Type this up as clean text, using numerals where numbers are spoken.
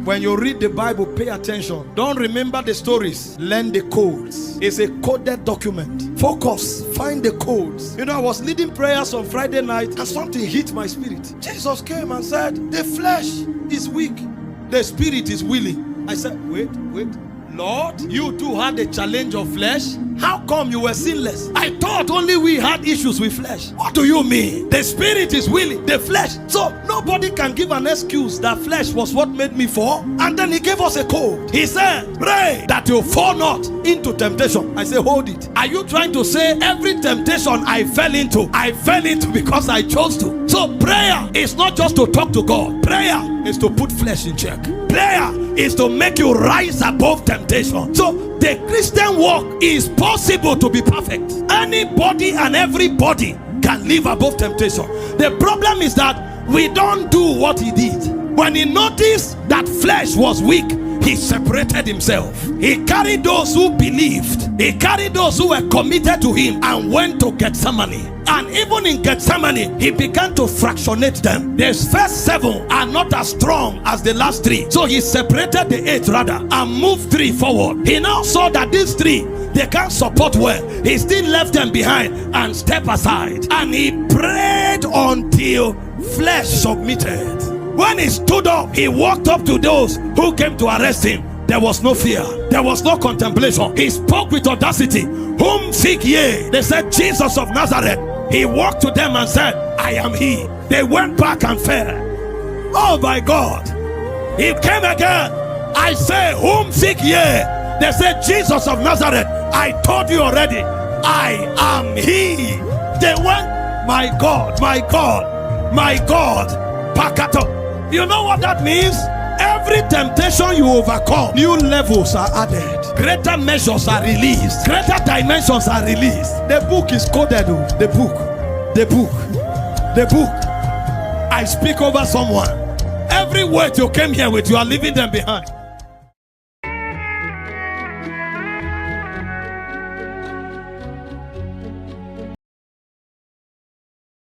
When you read the Bible, pay attention. Don't remember the stories. Learn the codes. It's a coded document. Focus. Find the codes. You know, I was leading prayers on Friday night and something hit my spirit. Jesus came and said, the flesh is weak, the spirit is willing. I said, wait. Lord, you too had a challenge of flesh? How come you were sinless? I thought only we had issues with flesh. What do you mean? The spirit is willing, the flesh. So nobody can give an excuse that flesh was what made me fall. And then he gave us a code. He said, pray that you fall not into temptation. I say, hold it. Are you trying to say every temptation I fell into because I chose to? So prayer is not just to talk to God. Prayer is to put flesh in check. Prayer is to make you rise above temptation. So the Christian walk is possible to be perfect. Anybody and everybody can live above temptation. The problem is that we don't do what he did. When he noticed that flesh was weak, he separated himself. He carried those who believed. He carried those who were committed to him and went to Gethsemane. And even in Gethsemane, he began to fractionate them. The first 7 are not as strong as the last 3. So he separated the 8 rather and moved 3 forward. He now saw that these 3, they can't support well. He still left them behind and stepped aside. And he prayed until flesh submitted. When he stood up, he walked up to those who came to arrest him. There was no fear. There was no contemplation. He spoke with audacity. Whom seek ye? They said, Jesus of Nazareth. He walked to them and said, I am he. They went back and fell. Oh my God. He came again. I say, whom seek ye? They said, Jesus of Nazareth. I told you already, I am he. They went, my God, my God, my God. Pakato. You know what that means? Every temptation you overcome, new levels are added, greater measures are released, greater dimensions are released. The book is coded. The book. I speak over someone. Every word you came here with, you are leaving them behind.